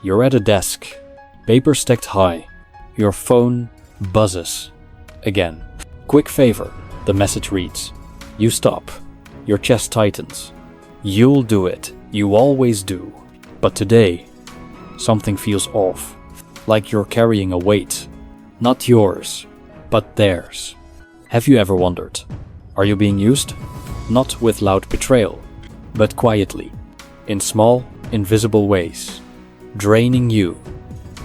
You're at a desk, paper stacked high. Your phone buzzes. Again. Quick favor, the message reads. You stop. Your chest tightens. You'll do it. You always do. But today, something feels off. Like you're carrying a weight. Not yours, but theirs. Have you ever wondered? Are you being used? Not with loud betrayal, but quietly. In small, invisible ways. Draining you.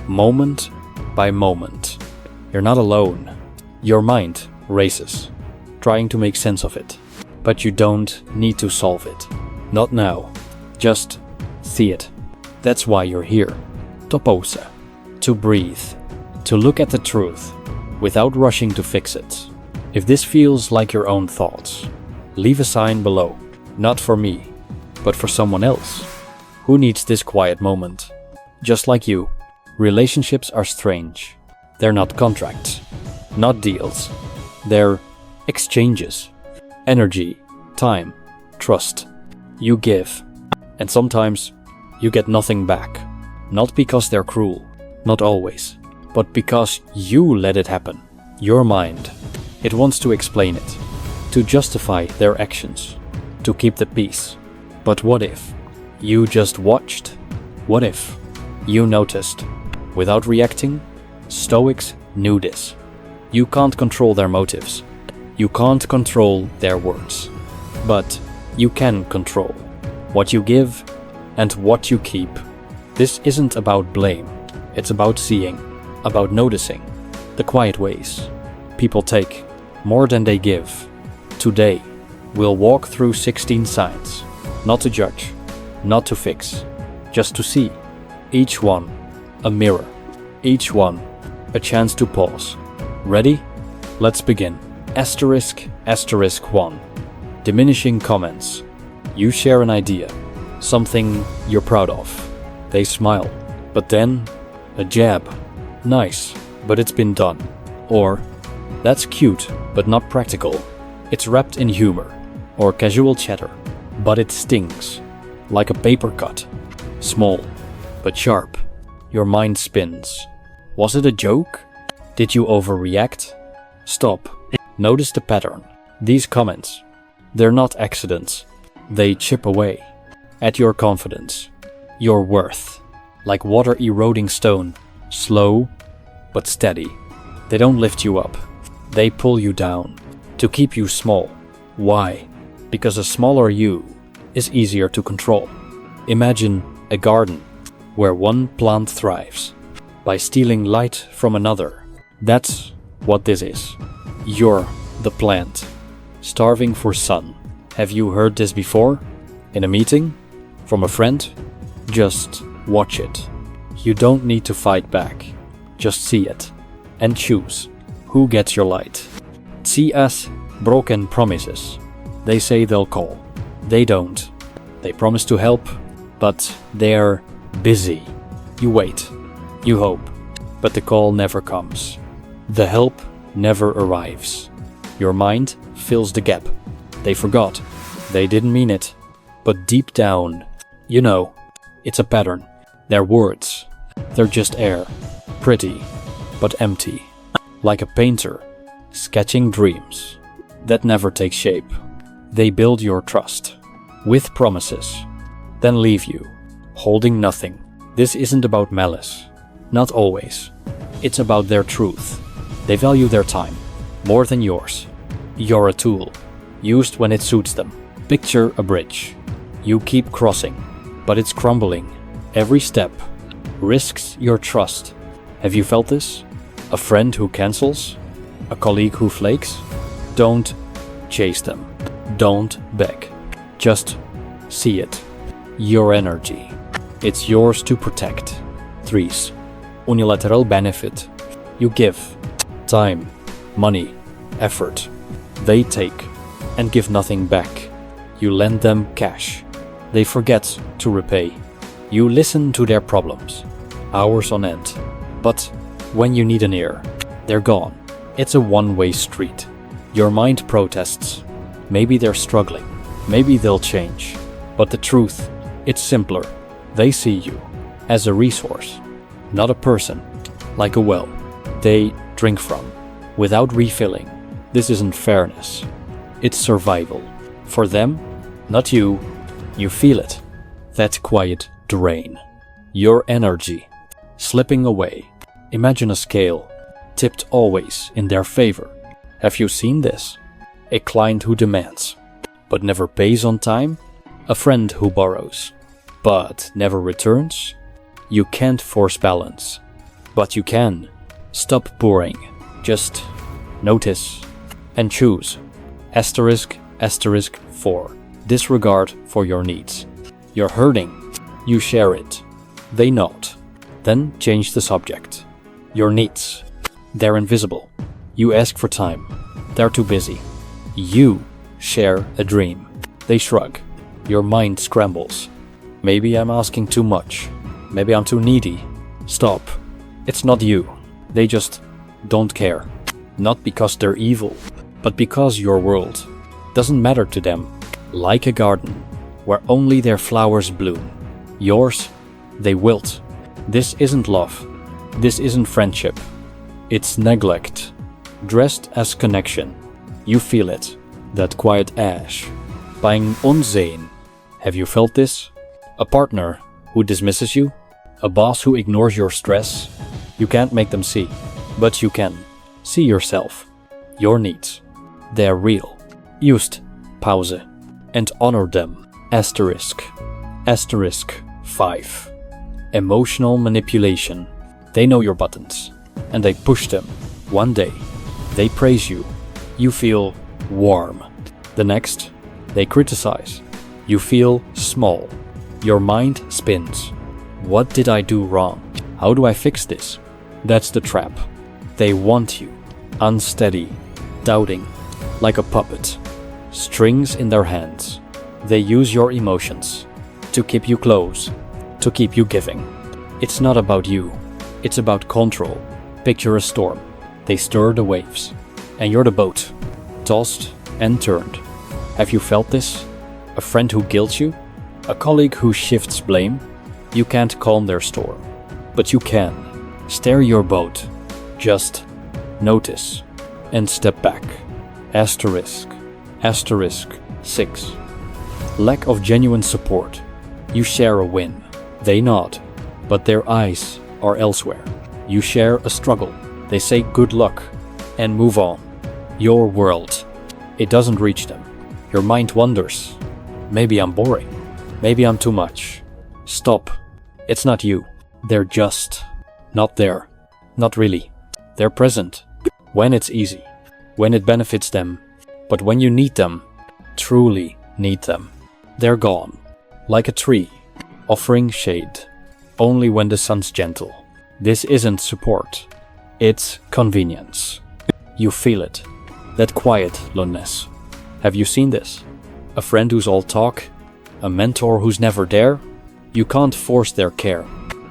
Moment by moment. You're not alone. Your mind races, trying to make sense of it. But you don't need to solve it. Not now. Just see it. That's why you're here. To pause. To breathe. To look at the truth, without rushing to fix it. If this feels like your own thoughts, leave a sign below. Not for me, but for someone else. Who needs this quiet moment? Just like you, relationships are strange. They're not contracts, not deals. They're exchanges. Energy, time, trust. You give, and sometimes you get nothing back. Not because they're cruel, not always, but because you let it happen. Your mind, it wants to explain it, to justify their actions, to keep the peace. But what if you just watched? What if you noticed? Without reacting, Stoics knew this. You can't control their motives. You can't control their words. But you can control what you give and what you keep. This isn't about blame. It's about seeing, about noticing the quiet ways people take more than they give. Today, we'll walk through 16 signs, not to judge, not to fix, just to see. Each one a mirror, each one a chance to pause. Ready? Let's begin. Asterisk 1. Diminishing comments. You share an idea, something you're proud of. They smile, but then a jab. Nice, but it's been done. Or, that's cute, but not practical. It's wrapped in humor or casual chatter, but it stings. Like a paper cut. Small, but sharp. Your mind spins. Was it a joke? Did you overreact? Stop. Notice the pattern. These comments, they're not accidents. They chip away at your confidence, your worth. Like water eroding stone, slow but steady. They don't lift you up. They pull you down to keep you small. Why? Because a smaller you is easier to control. Imagine a garden where one plant thrives by stealing light from another. That's what this is. You're the plant, starving for sun. Have you heard this before? In a meeting? From a friend? Just watch it. You don't need to fight back. Just see it. And choose who gets your light. See as broken promises. They say they'll call. They don't. They promise to help, but they're busy. You wait. You hope. But the call never comes. The help never arrives. Your mind fills the gap. They forgot. They didn't mean it. But deep down, you know, it's a pattern. They're words. They're just air. Pretty, but empty. Like a painter sketching dreams that never take shape. They build your trust with promises, then leave you, holding nothing. This isn't about malice. Not always. It's about their truth. They value their time more than yours. You're a tool, used when it suits them. Picture a bridge. You keep crossing, but it's crumbling. Every step risks your trust. Have you felt this? A friend who cancels? A colleague who flakes? Don't chase them. Don't beg. Just see it. Your energy. It's yours to protect. 3. Unilateral benefit. You give time, money, effort. They take and give nothing back. You lend them cash. They forget to repay. You listen to their problems, hours on end. But when you need an ear, they're gone. It's a one-way street. Your mind protests. Maybe they're struggling. Maybe they'll change. But the truth, it's simpler. They see you. as a resource, not a person, like a well they drink from without refilling. This isn't fairness, it's survival. For them, not you, you feel it, that quiet drain. Your energy slipping away. Imagine a scale tipped always in their favor. Have you seen this? A client who demands, but never pays on time? A friend who borrows, but never returns? You can't force balance, but you can. Stop boring. Just notice and choose. Asterisk, asterisk 4. Disregard for your needs. You're hurting. You share it. They not. Then change the subject. Your needs. They're invisible. You ask for time. They're too busy. You share a dream. They shrug. Your mind scrambles. Maybe I'm asking too much. Maybe I'm too needy. Stop. It's not you. They just don't care. Not because they're evil, but because your world doesn't matter to them. Like a garden where only their flowers bloom. Yours, they wilt. This isn't love. This isn't friendship. It's neglect, dressed as connection. You feel it, that quiet ash. Buying onzijn. Have you felt this? A partner who dismisses you? A boss who ignores your stress? You can't make them see, but you can. See yourself, your needs. They're real. Just pause and honor them. Asterisk. Asterisk 5. Emotional manipulation. They know your buttons, and they push them. One day, they praise you. You feel warm. The next, they criticize. You feel small. Your mind spins. What did I do wrong? How do I fix this? That's the trap. They want you, unsteady, doubting, like a puppet. Strings in their hands. They use your emotions to keep you close, to keep you giving. It's not about you. It's about control. Picture a storm. They stir the waves, and you're the boat, tossed and turned. Have you felt this? A friend who guilts you? A colleague who shifts blame? You can't calm their storm, but you can. Steer your boat. Just notice and step back. Asterisk. Asterisk 6. Lack of genuine support. You share a win. They nod, but their eyes are elsewhere. You share a struggle. They say good luck and move on. Your world. It doesn't reach them. Your mind wonders. Maybe I'm boring. Maybe I'm too much. Stop. It's not you. They're just not there. Not really. They're present when it's easy, when it benefits them, but when you need them, truly need them, they're gone. Like a tree, offering shade, only when the sun's gentle. This isn't support. It's convenience. You feel it. That quiet loneliness. Have you seen this? A friend who's all talk? A mentor who's never there? You can't force their care,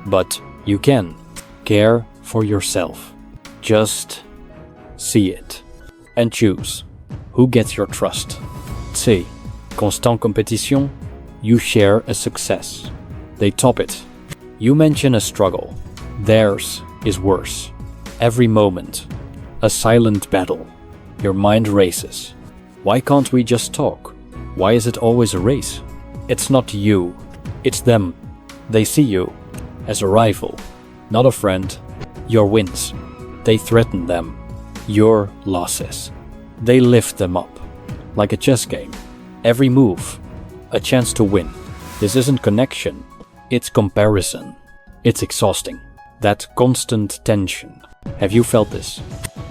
but you can care for yourself. Just see it and choose who gets your trust. C'est constant compétition. You share a success. They top it. You mention a struggle. Theirs is worse. Every moment, a silent battle. Your mind races. Why can't we just talk? Why is it always a race? It's not you. It's them. They see you as a rival, not a friend. Your wins. They threaten them. Your losses. They lift them up. Like a chess game. Every move, a chance to win. This isn't connection. It's comparison. It's exhausting. That constant tension. Have you felt this?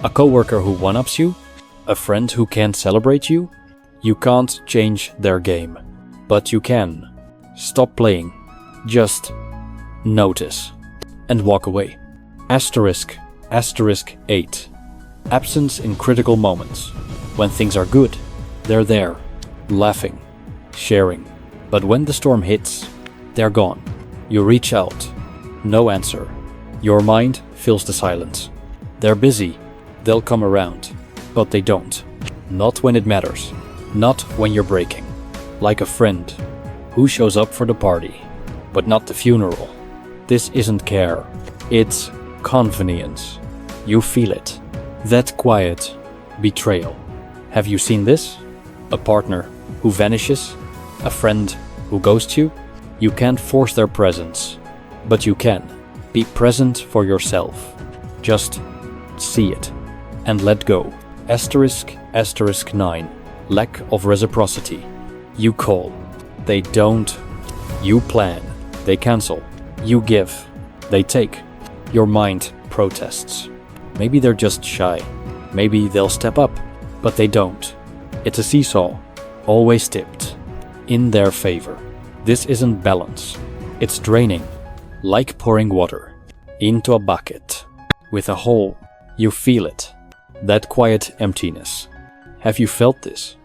A coworker who one-ups you? A friend who can't celebrate you? You can't change their game. But you can. Stop playing. Just notice. And walk away. Asterisk. Asterisk 8. Absence in critical moments. When things are good, they're there, laughing, sharing. But when the storm hits, they're gone. You reach out. No answer. Your mind fills the silence. They're busy. They'll come around. But they don't. Not when it matters. Not when you're breaking. Like a friend who shows up for the party, but not the funeral. This isn't care. It's convenience. You feel it. That quiet betrayal. Have you seen this? A partner who vanishes? A friend who ghosts you? You can't force their presence, but you can. Be present for yourself. Just see it and let go. Asterisk 9. Lack of reciprocity. You call. They don't. You plan. They cancel. You give. They take. Your mind protests. Maybe they're just shy. Maybe they'll step up, but they don't. It's a seesaw, always tipped in their favor. This isn't balance. It's draining, like pouring water into a bucket with a hole. You feel it, that quiet emptiness. Have you felt this?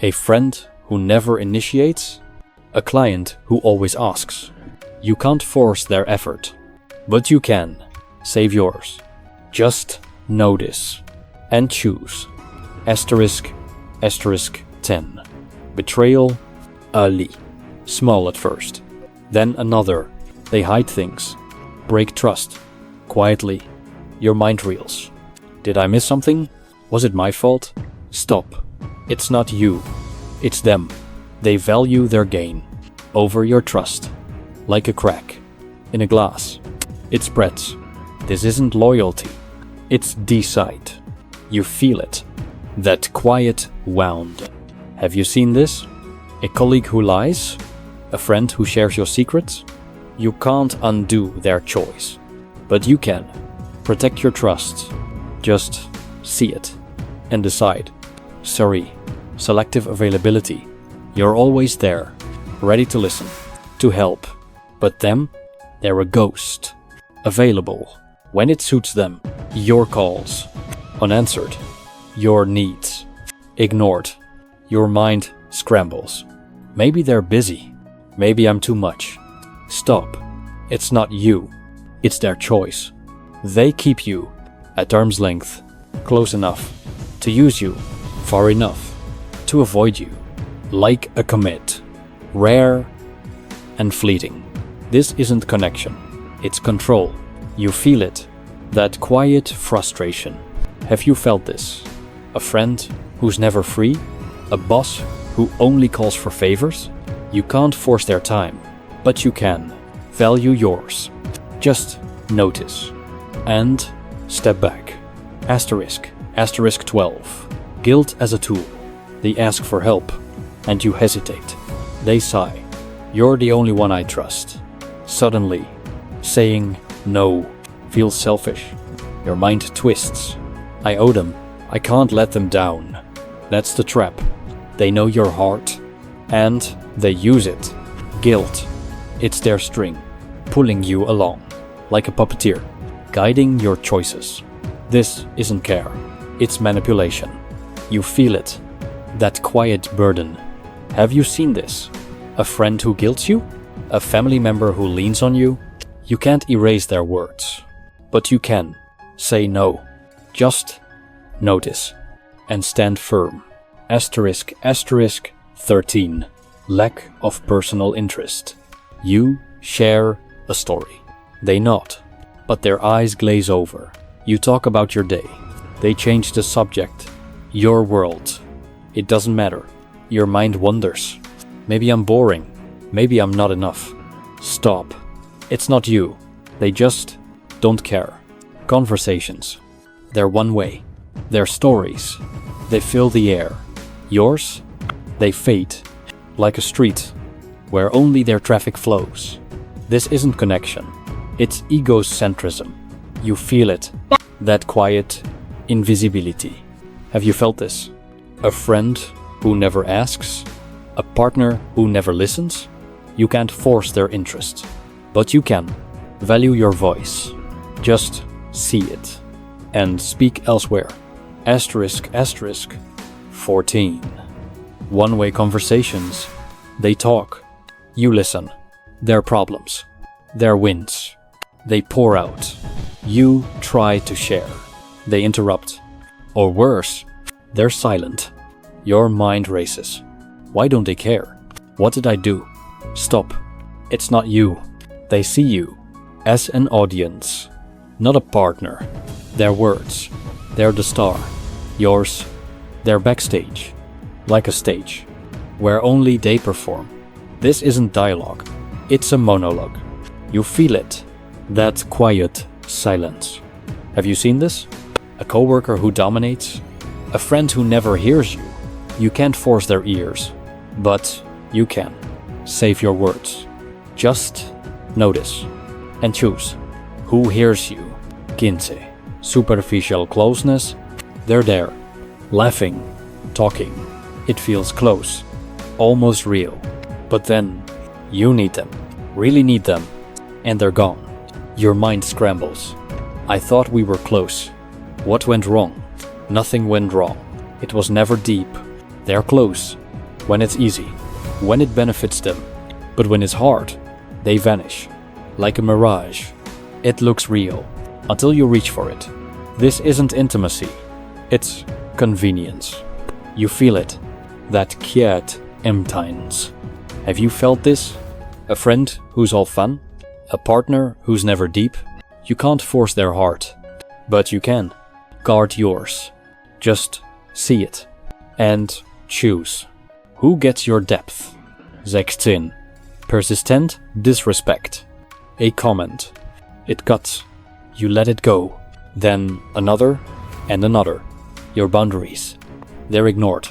A friend who never initiates? A client who always asks? You can't force their effort, but you can save yours. Just notice and choose. Asterisk 10. Betrayal early. Small at first. Then another. They hide things. Break trust. Quietly. Your mind reels. Did I miss something? Was it my fault? Stop. It's not you. It's them. They value their gain over your trust. Like a crack in a glass. It spreads. This isn't loyalty. It's decide. You feel it. That quiet wound. Have you seen this? A colleague who lies? A friend who shares your secrets? You can't undo their choice, but you can. Protect your trust. Just see it and decide. Sorry, selective availability. You're always there, ready to listen, to help. But them, they're a ghost. Available when it suits them. Your calls unanswered. Your needs ignored. Your mind scrambles. Maybe they're busy. Maybe I'm too much. Stop. It's not you. It's their choice. They keep you at arm's length, close enough to use you, far enough to avoid you. Like a comet, rare and fleeting. This isn't connection. It's control. You feel it. That quiet frustration. Have you felt this? A friend who's never free? A boss who only calls for favors? You can't force their time, but you can. Value yours. Just notice. And step back. Asterisk 12. Guilt as a tool. They ask for help, and you hesitate. They sigh. You're the only one I trust. Suddenly, saying no feels selfish. Your mind twists. I owe them. I can't let them down. That's the trap. They know your heart, and they use it. Guilt. It's their string, pulling you along, like a puppeteer, guiding your choices. This isn't care. It's manipulation. You feel it. That quiet burden. Have you seen this? A friend who guilts you? A family member who leans on you? You can't erase their words, but you can say no. Just notice and stand firm. Asterisk 13. Lack of personal interest. You share a story. They nod, but their eyes glaze over. You talk about your day. They change the subject. Your world. It doesn't matter. Your mind wonders. Maybe I'm boring. Maybe I'm not enough. Stop. It's not you. They just don't care. Conversations. They're one way. They're stories. They fill the air. Yours? They fade. Like a street where only their traffic flows. This isn't connection. It's egocentrism. You feel it. That quiet invisibility. Have you felt this? A friend who never asks? A partner who never listens? You can't force their interest, but you can. Value your voice. Just see it and speak elsewhere. Asterisk 14. One-way conversations. They talk. You listen. Their problems. Their wins. They pour out. You try to share. They interrupt. Or worse, they're silent. Your mind races. Why don't they care? What did I do? Stop. It's not you. They see you. as an audience, not a partner. Their words, they're the star. Yours, they're backstage, like a stage, where only they perform. This isn't dialogue, it's a monologue. You feel it, that quiet silence. Have you seen this? A coworker who dominates? A friend who never hears you? You can't force their ears, but you can. Save your words. Just notice and choose. Who hears you? 15. Superficial closeness. They're there, laughing, talking. It feels close, almost real. But then you need them, really need them, and they're gone. Your mind scrambles. I thought we were close. What went wrong? Nothing went wrong. It was never deep. They're close when it's easy, when it benefits them. But when it's hard, they vanish, like a mirage. It looks real until you reach for it. This isn't intimacy, it's convenience. You feel it, that quiet emptiness. Have you felt this? A friend who's all fun? A partner who's never deep? You can't force their heart, but you can. Guard yours. Just see it and choose. Who gets your depth? 16. Persistent disrespect. A comment. It cuts. You let it go. Then another and another. Your boundaries, they're ignored.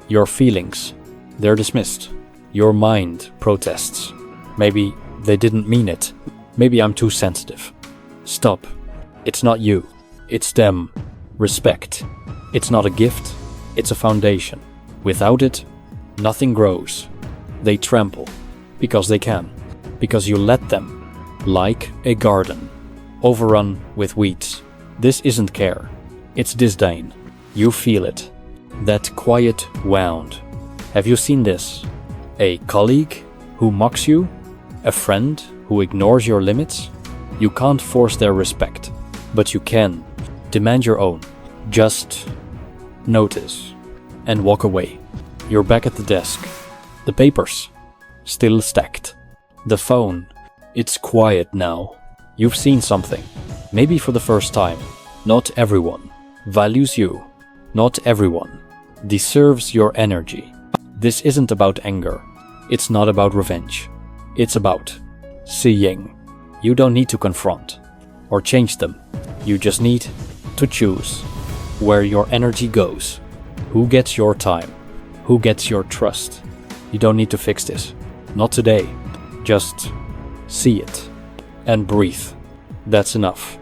Your feelings, they're dismissed. Your mind protests. Maybe they didn't mean it. Maybe I'm too sensitive. Stop. It's not you. It's them. Respect. It's not a gift. It's a foundation. Without it, nothing grows. They trample. Because they can. Because you let them. Like a garden. Overrun with weeds. This isn't care. It's disdain. You feel it. That quiet wound. Have you seen this? A colleague who mocks you? A friend who ignores your limits? You can't force their respect, but you can demand your own. Just notice and walk away. You're back at the desk. The papers, still stacked. The phone, it's quiet now. You've seen something, maybe for the first time. Not everyone values you. Not everyone deserves your energy. This isn't about anger. It's not about revenge. It's about seeing. You don't need to confront or change them. You just need to choose where your energy goes. Who gets your time? Who gets your trust? You don't need to fix this. Not today. Just see it and breathe. That's enough.